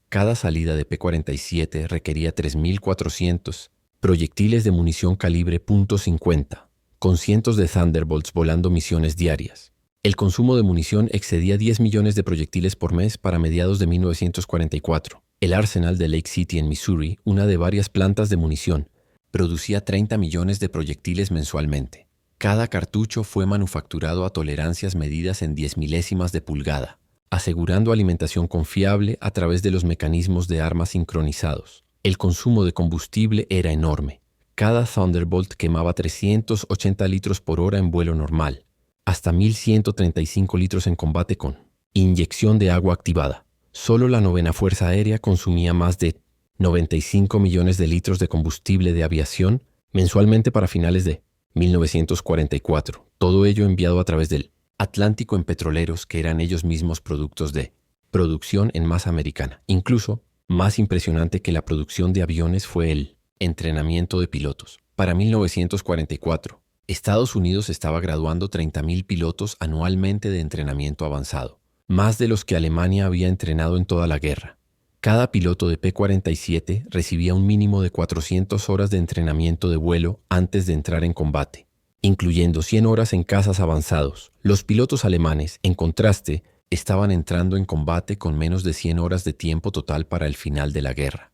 Cada salida de P-47 requería 3.400 proyectiles de munición calibre .50, con cientos de Thunderbolts volando misiones diarias. El consumo de munición excedía 10 millones de proyectiles por mes para mediados de 1944. El arsenal de Lake City en Missouri, una de varias plantas de munición, producía 30 millones de proyectiles mensualmente. Cada cartucho fue manufacturado a tolerancias medidas en 10 milésimas de pulgada, asegurando alimentación confiable a través de los mecanismos de armas sincronizados. El consumo de combustible era enorme. Cada Thunderbolt quemaba 380 litros por hora en vuelo normal, hasta 1.135 litros en combate con inyección de agua activada. Solo la 9ª Fuerza Aérea consumía más de 95 millones de litros de combustible de aviación mensualmente para finales de 1944. Todo ello enviado a través del Atlántico en petroleros que eran ellos mismos productos de producción en masa americana. Incluso, más impresionante que la producción de aviones fue el entrenamiento de pilotos. Para 1944, Estados Unidos estaba graduando 30.000 pilotos anualmente de entrenamiento avanzado, más de los que Alemania había entrenado en toda la guerra. Cada piloto de P-47 recibía un mínimo de 400 horas de entrenamiento de vuelo antes de entrar en combate, incluyendo 100 horas en cazas avanzados. Los pilotos alemanes, en contraste, estaban entrando en combate con menos de 100 horas de tiempo total para el final de la guerra.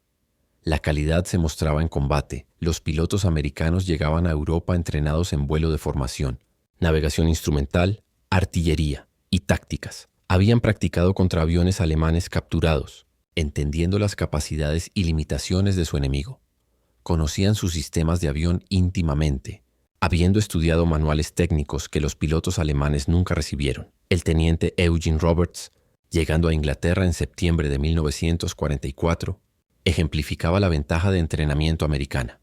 La calidad se mostraba en combate. Los pilotos americanos llegaban a Europa entrenados en vuelo de formación, navegación instrumental, artillería y tácticas. Habían practicado contra aviones alemanes capturados, entendiendo las capacidades y limitaciones de su enemigo. Conocían sus sistemas de avión íntimamente, habiendo estudiado manuales técnicos que los pilotos alemanes nunca recibieron. El teniente Eugene Roberts, llegando a Inglaterra en septiembre de 1944, ejemplificaba la ventaja de entrenamiento americana.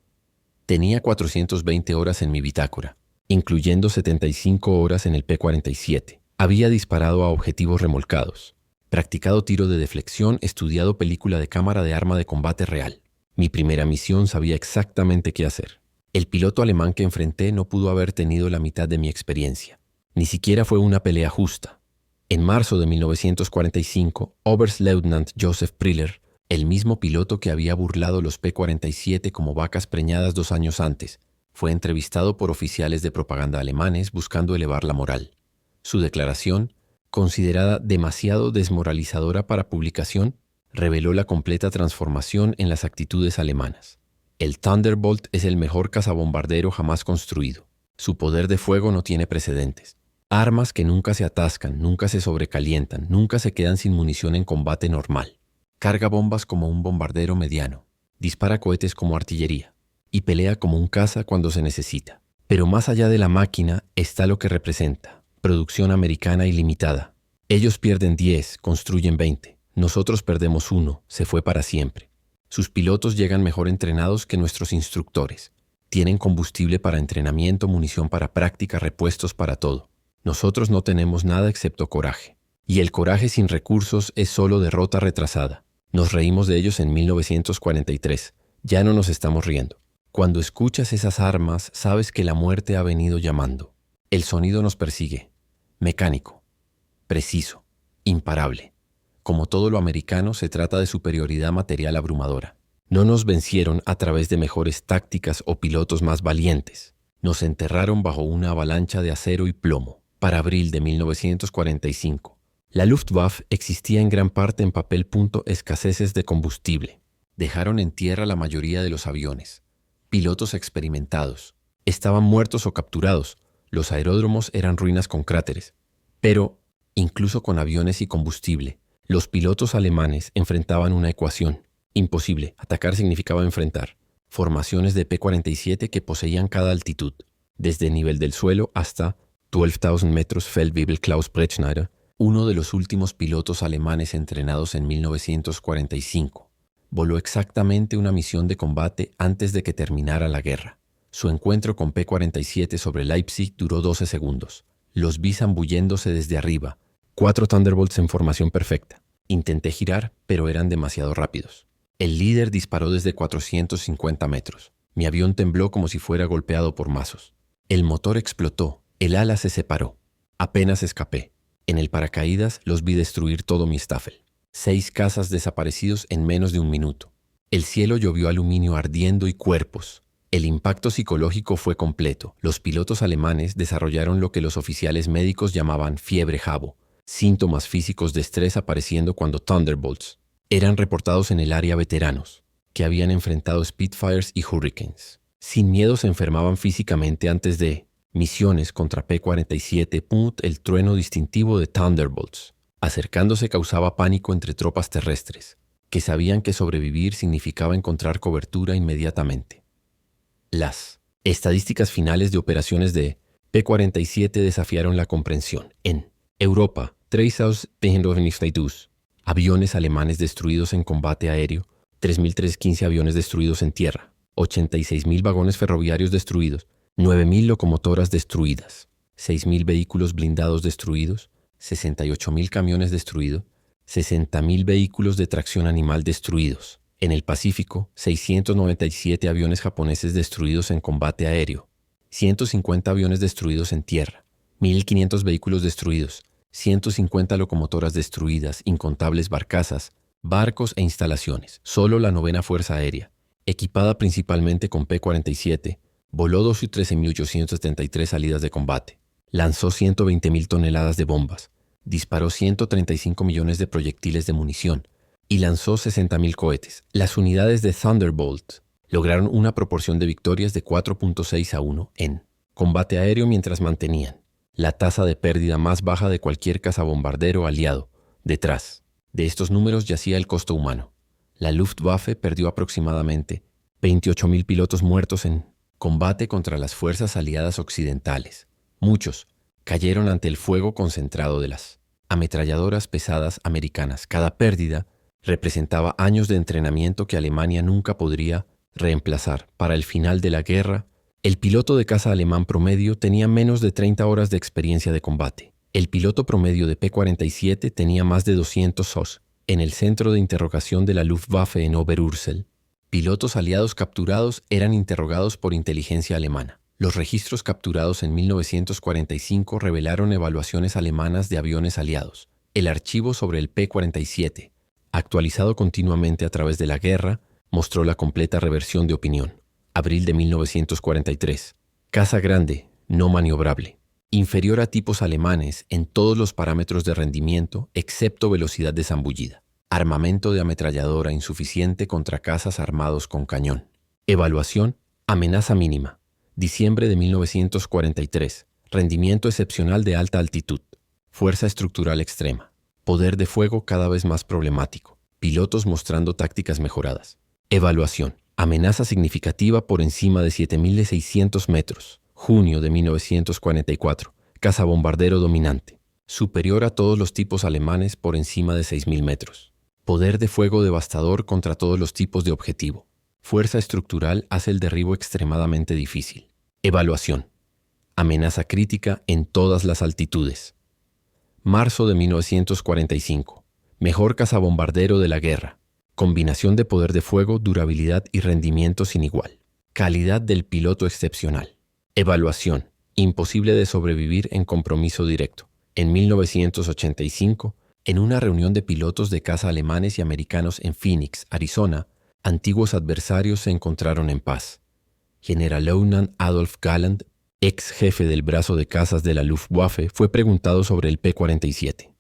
Tenía 420 horas en mi bitácora, incluyendo 75 horas en el P-47. Había disparado a objetivos remolcados, practicado tiro de deflexión, estudiado película de cámara de arma de combate real. Mi primera misión sabía exactamente qué hacer. El piloto alemán que enfrenté no pudo haber tenido la mitad de mi experiencia. Ni siquiera fue una pelea justa. En marzo de 1945, Oberstleutnant Joseph Priller, el mismo piloto que había burlado los P-47 como vacas preñadas 2 años antes, fue entrevistado por oficiales de propaganda alemanes buscando elevar la moral. Su declaración, considerada demasiado desmoralizadora para publicación, reveló la completa transformación en las actitudes alemanas. El Thunderbolt es el mejor cazabombardero jamás construido. Su poder de fuego no tiene precedentes. Armas que nunca se atascan, nunca se sobrecalientan, nunca se quedan sin munición en combate normal. Carga bombas como un bombardero mediano, dispara cohetes como artillería y pelea como un caza cuando se necesita. Pero más allá de la máquina está lo que representa, producción americana ilimitada. Ellos pierden 10, construyen 20. Nosotros perdemos 1, se fue para siempre. Sus pilotos llegan mejor entrenados que nuestros instructores. Tienen combustible para entrenamiento, munición para práctica, repuestos para todo. Nosotros no tenemos nada excepto coraje. Y el coraje sin recursos es solo derrota retrasada. Nos reímos de ellos en 1943. Ya no nos estamos riendo. Cuando escuchas esas armas, sabes que la muerte ha venido llamando. El sonido nos persigue. Mecánico. Preciso. Imparable. Como todo lo americano, se trata de superioridad material abrumadora. No nos vencieron a través de mejores tácticas o pilotos más valientes. Nos enterraron bajo una avalancha de acero y plomo. Para abril de 1945. La Luftwaffe existía en gran parte en papel. Escaseces de combustible. Dejaron en tierra la mayoría de los aviones. Pilotos experimentados. Estaban muertos o capturados. Los aeródromos eran ruinas con cráteres. Pero, incluso con aviones y combustible, los pilotos alemanes enfrentaban una ecuación. Imposible. Atacar significaba enfrentar. Formaciones de P-47 que poseían cada altitud, desde el nivel del suelo hasta 12.000 metros. Feldwebel Klaus Breitschneider, uno de los últimos pilotos alemanes entrenados en 1945, voló exactamente una misión de combate antes de que terminara la guerra. Su encuentro con P-47 sobre Leipzig duró 12 segundos. Los vi zambulléndose desde arriba. 4 Thunderbolts en formación perfecta. Intenté girar, pero eran demasiado rápidos. El líder disparó desde 450 metros. Mi avión tembló como si fuera golpeado por mazos. El motor explotó. El ala se separó. Apenas escapé. En el paracaídas los vi destruir todo mi Staffel. 6 cazas desaparecidos en menos de un minuto. El cielo llovió aluminio ardiendo y cuerpos. El impacto psicológico fue completo. Los pilotos alemanes desarrollaron lo que los oficiales médicos llamaban fiebre jabo, síntomas físicos de estrés apareciendo cuando Thunderbolts eran reportados en el área veteranos, que habían enfrentado Spitfires y Hurricanes. Sin miedo se enfermaban físicamente antes de misiones contra P-47. El trueno distintivo de Thunderbolts, acercándose, causaba pánico entre tropas terrestres, que sabían que sobrevivir significaba encontrar cobertura inmediatamente. Las estadísticas finales de operaciones de P-47 desafiaron la comprensión. En Europa, 3.392 aviones alemanes destruidos en combate aéreo, 3.315 aviones destruidos en tierra, 86.000 vagones ferroviarios destruidos, 9.000 locomotoras destruidas, 6.000 vehículos blindados destruidos, 68.000 camiones destruidos, 60.000 vehículos de tracción animal destruidos. En el Pacífico, 697 aviones japoneses destruidos en combate aéreo, 150 aviones destruidos en tierra, 1.500 vehículos destruidos, 150 locomotoras destruidas, incontables barcazas, barcos e instalaciones. Solo la 9ª Fuerza Aérea, equipada principalmente con P-47, voló 13.873 salidas de combate, lanzó 120.000 toneladas de bombas, disparó 135 millones de proyectiles de munición y lanzó 60.000 cohetes. Las unidades de Thunderbolt lograron una proporción de victorias de 4.6 a 1 en combate aéreo mientras mantenían la tasa de pérdida más baja de cualquier cazabombardero aliado. Detrás de estos números yacía el costo humano. La Luftwaffe perdió aproximadamente 28.000 pilotos muertos en combate contra las fuerzas aliadas occidentales. Muchos cayeron ante el fuego concentrado de las ametralladoras pesadas americanas. Cada pérdida representaba años de entrenamiento que Alemania nunca podría reemplazar. Para el final de la guerra, el piloto de caza alemán promedio tenía menos de 30 horas de experiencia de combate. El piloto promedio de P-47 tenía más de 200 horas. En el centro de interrogación de la Luftwaffe en Oberursel, pilotos aliados capturados eran interrogados por inteligencia alemana. Los registros capturados en 1945 revelaron evaluaciones alemanas de aviones aliados. El archivo sobre el P-47, actualizado continuamente a través de la guerra, mostró la completa reversión de opinión. Abril de 1943. Caza grande, no maniobrable. Inferior a tipos alemanes en todos los parámetros de rendimiento, excepto velocidad de zambullida. Armamento de ametralladora insuficiente contra cazas armados con cañón. Evaluación, amenaza mínima. Diciembre de 1943. Rendimiento excepcional de alta altitud. Fuerza estructural extrema. Poder de fuego cada vez más problemático. Pilotos mostrando tácticas mejoradas. Evaluación. Amenaza significativa por encima de 7.600 metros. Junio de 1944. Cazabombardero dominante. Superior a todos los tipos alemanes por encima de 6.000 metros. Poder de fuego devastador contra todos los tipos de objetivo. Fuerza estructural hace el derribo extremadamente difícil. Evaluación. Amenaza crítica en todas las altitudes. Marzo de 1945. Mejor cazabombardero de la guerra. Combinación de poder de fuego, durabilidad y rendimiento sin igual. Calidad del piloto excepcional. Evaluación. Imposible de sobrevivir en compromiso directo. En 1985, en una reunión de pilotos de caza alemanes y americanos en Phoenix, Arizona, antiguos adversarios se encontraron en paz. Generalleutnant Adolf Galland, ex jefe del brazo de cazas de la Luftwaffe, fue preguntado sobre el P-47.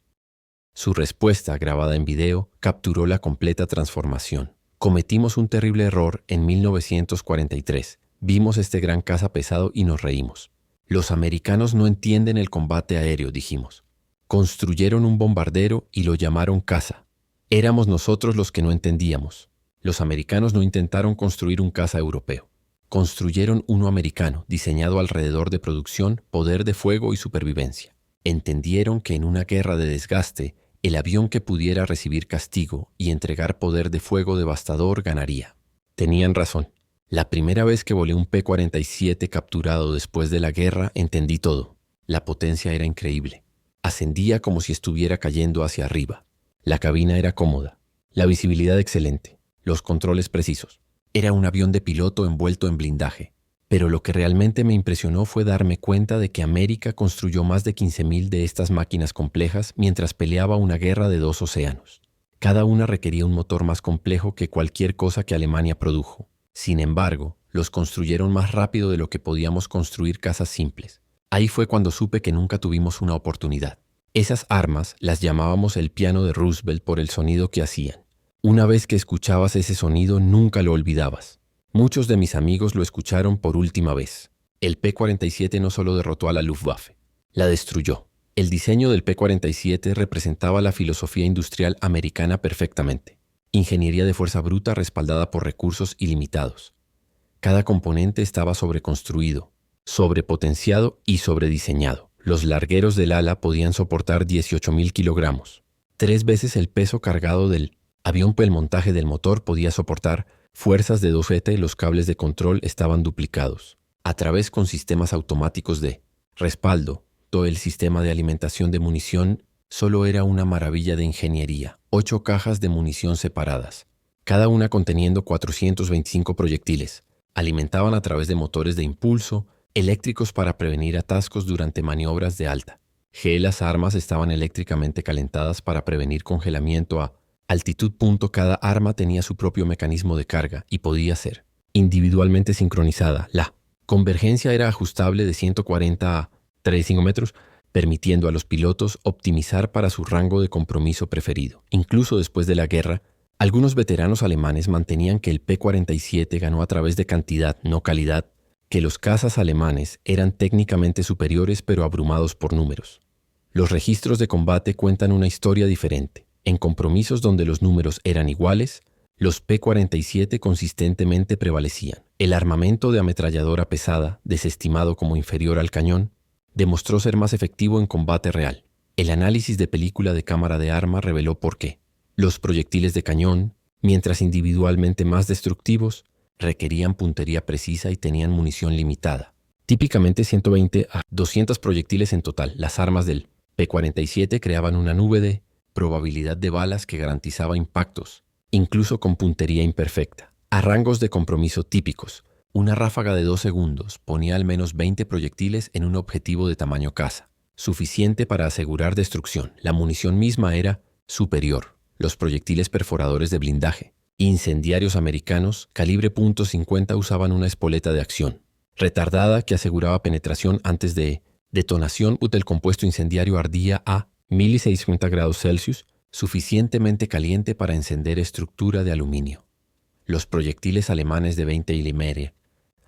Su respuesta, grabada en video, capturó la completa transformación. Cometimos un terrible error en 1943. Vimos este gran caza pesado y nos reímos. Los americanos no entienden el combate aéreo, dijimos. Construyeron un bombardero y lo llamaron caza. Éramos nosotros los que no entendíamos. Los americanos no intentaron construir un caza europeo. Construyeron uno americano, diseñado alrededor de producción, poder de fuego y supervivencia. Entendieron que en una guerra de desgaste, el avión que pudiera recibir castigo y entregar poder de fuego devastador ganaría. Tenían razón. La primera vez que volé un P-47 capturado después de la guerra, entendí todo. La potencia era increíble. Ascendía como si estuviera cayendo hacia arriba. La cabina era cómoda. La visibilidad excelente. Los controles precisos. Era un avión de piloto envuelto en blindaje. Pero lo que realmente me impresionó fue darme cuenta de que América construyó más de 15.000 de estas máquinas complejas mientras peleaba una guerra de 2 océanos. Cada una requería un motor más complejo que cualquier cosa que Alemania produjo. Sin embargo, los construyeron más rápido de lo que podíamos construir cazas simples. Ahí fue cuando supe que nunca tuvimos una oportunidad. Esas armas las llamábamos el piano de Roosevelt por el sonido que hacían. Una vez que escuchabas ese sonido, nunca lo olvidabas. Muchos de mis amigos lo escucharon por última vez. El P-47 no solo derrotó a la Luftwaffe, la destruyó. El diseño del P-47 representaba la filosofía industrial americana perfectamente. Ingeniería de fuerza bruta respaldada por recursos ilimitados. Cada componente estaba sobreconstruido, sobrepotenciado y sobrediseñado. Los largueros del ala podían soportar 18.000 kilogramos. 3 veces el peso cargado del avión. El montaje del motor podía soportar fuerzas de 2 T. Los cables de control estaban duplicados. A través con sistemas automáticos de respaldo, todo el sistema de alimentación de munición solo era una maravilla de ingeniería. 8 cajas de munición separadas, cada una conteniendo 425 proyectiles. Alimentaban a través de motores de impulso, eléctricos para prevenir atascos durante maniobras de alta. Las armas estaban eléctricamente calentadas para prevenir congelamiento a altitud. Cada arma tenía su propio mecanismo de carga y podía ser individualmente sincronizada. La convergencia era ajustable de 140 a 35 metros, permitiendo a los pilotos optimizar para su rango de compromiso preferido. Incluso después de la guerra, algunos veteranos alemanes mantenían que el P-47 ganó a través de cantidad, no calidad, que los cazas alemanes eran técnicamente superiores pero abrumados por números. Los registros de combate cuentan una historia diferente. En compromisos donde los números eran iguales, los P-47 consistentemente prevalecían. El armamento de ametralladora pesada, desestimado como inferior al cañón, demostró ser más efectivo en combate real. El análisis de película de cámara de arma reveló por qué. Los proyectiles de cañón, mientras individualmente más destructivos, requerían puntería precisa y tenían munición limitada. Típicamente 120 a 200 proyectiles en total. Las armas del P-47 creaban una nube de probabilidad de balas que garantizaba impactos, incluso con puntería imperfecta. A rangos de compromiso típicos, una ráfaga de 2 segundos ponía al menos 20 proyectiles en un objetivo de tamaño caza, suficiente para asegurar destrucción. La munición misma era superior. Los proyectiles perforadores de blindaje, incendiarios americanos, calibre .50 usaban una espoleta de acción retardada que aseguraba penetración antes de detonación. El compuesto incendiario ardía a 1650 grados Celsius, suficientemente caliente para encender estructura de aluminio. Los proyectiles alemanes de 20 mm,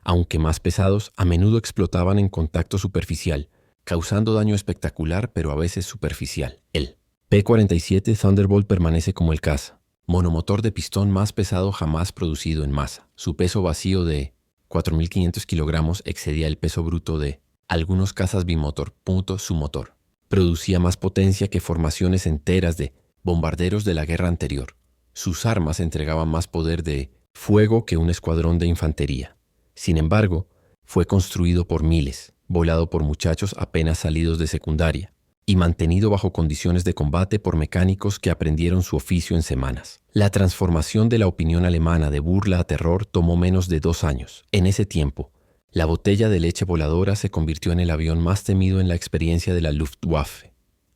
aunque más pesados, a menudo explotaban en contacto superficial, causando daño espectacular pero a veces superficial. El P-47 Thunderbolt permanece como el caza, monomotor de pistón más pesado jamás producido en masa. Su peso vacío de 4.500 kilogramos excedía el peso bruto de algunos cazas bimotor. Su motor producía más potencia que formaciones enteras de bombarderos de la guerra anterior. Sus armas entregaban más poder de fuego que un escuadrón de infantería. Sin embargo, fue construido por miles, volado por muchachos apenas salidos de secundaria y mantenido bajo condiciones de combate por mecánicos que aprendieron su oficio en semanas. La transformación de la opinión alemana de burla a terror tomó menos de 2 años. En ese tiempo, la botella de leche voladora se convirtió en el avión más temido en la experiencia de la Luftwaffe.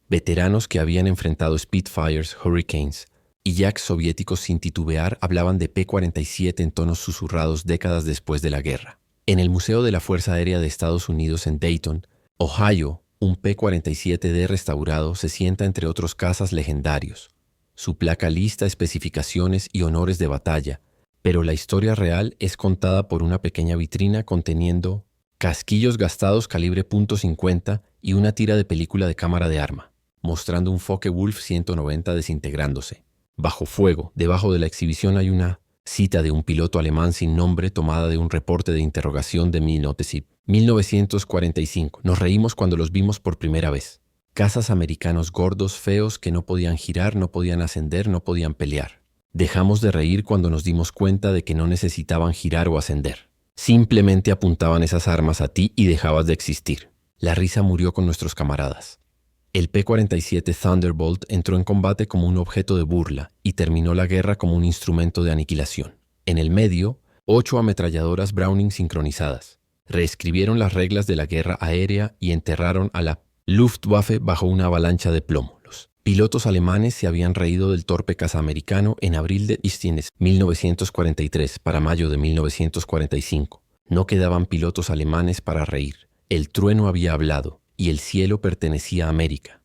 Veteranos que habían enfrentado Spitfires, Hurricanes y Jacks soviéticos sin titubear hablaban de P-47 en tonos susurrados décadas después de la guerra. En el Museo de la Fuerza Aérea de Estados Unidos en Dayton, Ohio, un P-47D restaurado se sienta entre otros cazas legendarios. Su placa lista especificaciones y honores de batalla, pero la historia real es contada por una pequeña vitrina conteniendo casquillos gastados calibre .50 y una tira de película de cámara de arma, mostrando un Focke-Wulf 190 desintegrándose. Bajo fuego, debajo de la exhibición hay una cita de un piloto alemán sin nombre tomada de un reporte de interrogación de 1945. Nos reímos cuando los vimos por primera vez. Cazas americanos gordos, feos, que no podían girar, no podían ascender, no podían pelear. Dejamos de reír cuando nos dimos cuenta de que no necesitaban girar o ascender. Simplemente apuntaban esas armas a ti y dejabas de existir. La risa murió con nuestros camaradas. El P-47 Thunderbolt entró en combate como un objeto de burla y terminó la guerra como un instrumento de aniquilación. En el medio, 8 ametralladoras Browning sincronizadas reescribieron las reglas de la guerra aérea y enterraron a la Luftwaffe bajo una avalancha de plomo. Los pilotos alemanes se habían reído del torpe caza americano en abril de 1943 para mayo de 1945. No quedaban pilotos alemanes para reír. El trueno había hablado y el cielo pertenecía a América.